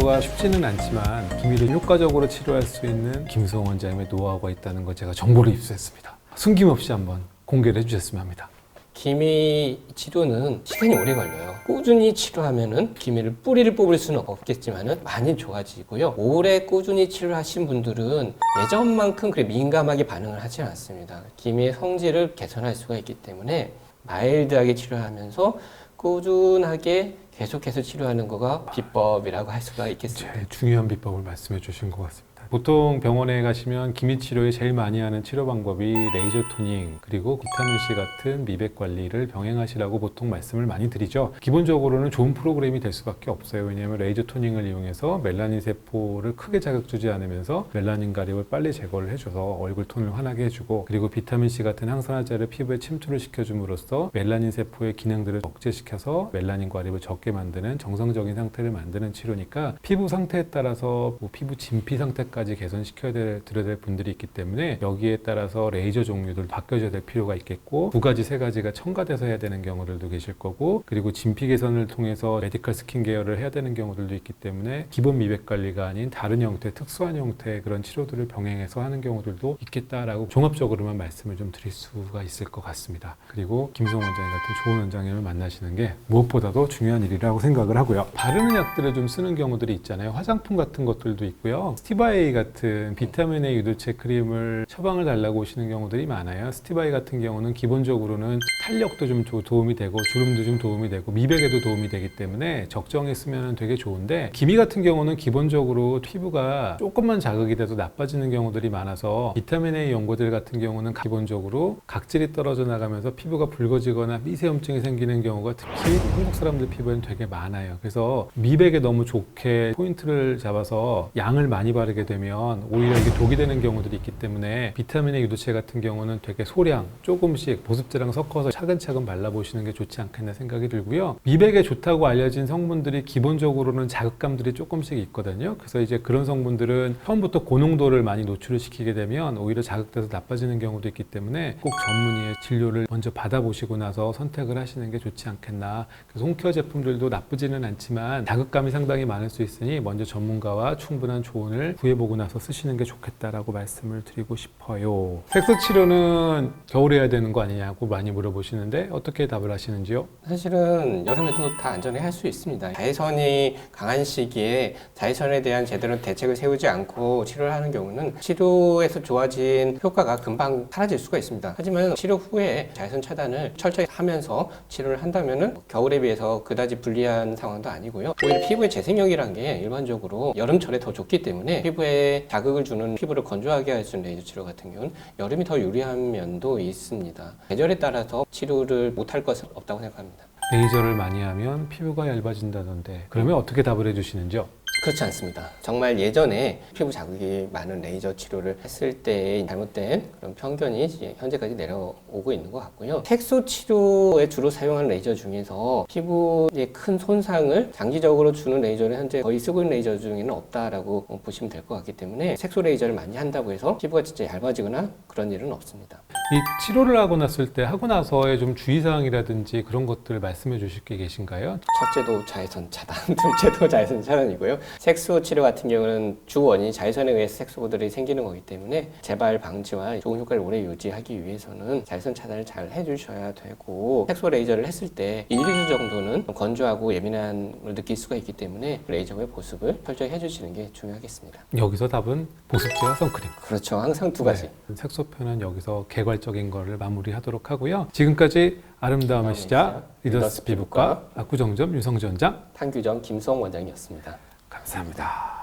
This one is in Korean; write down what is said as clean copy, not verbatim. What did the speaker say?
치료가 쉽지는 않지만 기미를 효과적으로 치료할 수 있는 김수홍 원장님의 노하우가 있다는 걸 제가 정보를 입수했습니다. 숨김없이 한번 공개를 해주셨으면 합니다. 기미 치료는 시간이 오래 걸려요. 꾸준히 치료하면은 기미를 뿌리를 뽑을 수는 없겠지만은 많이 좋아지고요. 오래 꾸준히 치료를 하신 분들은 예전만큼 그렇게 민감하게 반응을 하지 않습니다. 기미의 성질을 개선할 수가 있기 때문에 마일드하게 치료하면서 꾸준하게 계속해서 치료하는 거가 비법이라고 할 수가 있겠습니다. 제일 중요한 비법을 말씀해 주신 것 같습니다. 보통 병원에 가시면 기미 치료에 제일 많이 하는 치료 방법이 레이저 토닝 그리고 비타민C 같은 미백 관리를 병행하시라고 보통 말씀을 많이 드리죠. 기본적으로는 좋은 프로그램이 될 수밖에 없어요. 왜냐하면 레이저 토닝을 이용해서 멜라닌 세포를 크게 자극 주지 않으면서 멜라닌 가립을 빨리 제거를 해줘서 얼굴 톤을 환하게 해주고, 그리고 비타민C 같은 항산화제를 피부에 침투를 시켜줌으로써 멜라닌 세포의 기능들을 억제시켜서 멜라닌 가립을 적게 만드는 정상적인 상태를 만드는 치료니까 피부 상태에 따라서 피부 진피 상태까지 개선시켜야 드려야 될 분들이 있기 때문에 여기에 따라서 레이저 종류들 바뀌어져야 될 필요가 있겠고, 2가지, 3가지가 첨가돼서 해야 되는 경우들도 계실 거고, 그리고 진피 개선을 통해서 메디컬 스킨 케어를 해야 되는 경우들도 있기 때문에 기본 미백 관리가 아닌 다른 형태, 특수한 형태의 그런 치료들을 병행해서 하는 경우들도 있겠다라고 종합적으로만 말씀을 좀 드릴 수가 있을 것 같습니다. 그리고 김수홍 원장님 같은 좋은 원장님을 만나시는 게 무엇보다도 중요한 일이라고 생각을 하고요. 바르는 약들을 좀 쓰는 경우들이 있잖아요. 화장품 같은 것들도 있고요. 스티바이 같은 비타민 A 유도체 크림을 처방을 달라고 오시는 경우들이 많아요. 스티바이 같은 경우는 기본적으로는 탄력도 좀 도움이 되고 주름도 좀 도움이 되고 미백에도 도움이 되기 때문에 적정히 쓰면 되게 좋은데, 기미 같은 경우는 기본적으로 피부가 조금만 자극이 돼도 나빠지는 경우들이 많아서 비타민 A 연고들 같은 경우는 기본적으로 각질이 떨어져 나가면서 피부가 붉어지거나 미세염증이 생기는 경우가 특히 한국 사람들 피부에는 되게 많아요. 그래서 미백에 너무 좋게 포인트를 잡아서 양을 많이 바르게 되면 오히려 이게 독이 되는 경우들이 있기 때문에 비타민 A 유도체 같은 경우는 되게 소량 조금씩 보습제랑 섞어서 차근차근 발라보시는 게 좋지 않겠나 생각이 들고요. 미백에 좋다고 알려진 성분들이 기본적으로는 자극감들이 조금씩 있거든요. 그래서 이제 그런 성분들은 처음부터 고농도를 많이 노출을 시키게 되면 오히려 자극돼서 나빠지는 경우도 있기 때문에 꼭 전문의의 진료를 먼저 받아보시고 나서 선택을 하시는 게 좋지 않겠나. 그래서 홈케어 제품들도 나쁘지는 않지만 자극감이 상당히 많을 수 있으니 먼저 전문가와 충분한 조언을 구해보고 나서 쓰시는 게 좋겠다라고 말씀을 드리고 싶어요. 색소 치료는 겨울에 해야 되는 거 아니냐고 많이 물어보시는데 어떻게 답을 하시는지요? 사실은 여름에도 다 안전히 할 수 있습니다. 자외선이 강한 시기에 자외선에 대한 제대로 대책을 세우지 않고 치료를 하는 경우는 치료에서 좋아진 효과가 금방 사라질 수가 있습니다. 하지만 치료 후에 자외선 차단을 철저히 하면서 치료를 한다면은 겨울에 비해서 그다지 불리한 상황도 아니고요. 오히려 피부의 재생력이란 게 일반적으로 여름철에 더 좋기 때문에 피부에 자극을 주는, 피부를 건조하게 할 수 있는 레이저 치료 같은 경우는 여름이 더 유리한 면도 있습니다. 계절에 따라서 치료를 못할 것은 없다고 생각합니다. 레이저를 많이 하면 피부가 얇아진다던데 그러면 어떻게 답을 해주시는지요? 그렇지 않습니다. 정말 예전에 피부 자극이 많은 레이저 치료를 했을 때 잘못된 그런 편견이 이제 현재까지 내려오고 있는 것 같고요. 색소 치료에 주로 사용하는 레이저 중에서 피부에 큰 손상을 장기적으로 주는 레이저는 현재 거의 쓰고 있는 레이저 중에는 없다라고 보시면 될 것 같기 때문에 색소 레이저를 많이 한다고 해서 피부가 진짜 얇아지거나 그런 일은 없습니다. 이 치료를 하고 났을 때 하고 나서의 좀 주의사항이라든지 그런 것들을 말씀해 주실 게 계신가요? 첫째도 자외선 차단, 둘째도 자외선 차단이고요. 색소 치료 같은 경우는 주 원인이 자외선에 의해서 색소들이 생기는 거기 때문에 재발 방지와 좋은 효과를 오래 유지하기 위해서는 자외선 차단을 잘 해주셔야 되고, 색소 레이저를 했을 때 1, 2주 정도는 건조하고 예민함을 느낄 수가 있기 때문에 레이저 후의 보습을 철저히 해주시는 게 중요하겠습니다. 여기서 답은 보습제와 선크림. 그렇죠. 항상 두 가지. 네, 색소편은 여기서 개괄적인 거를 마무리하도록 하고요. 지금까지 아름다움의 시작 리더스 피부과 압구정점 유성지 원장, 탕규점 김수홍 원장이었습니다. 감사합니다.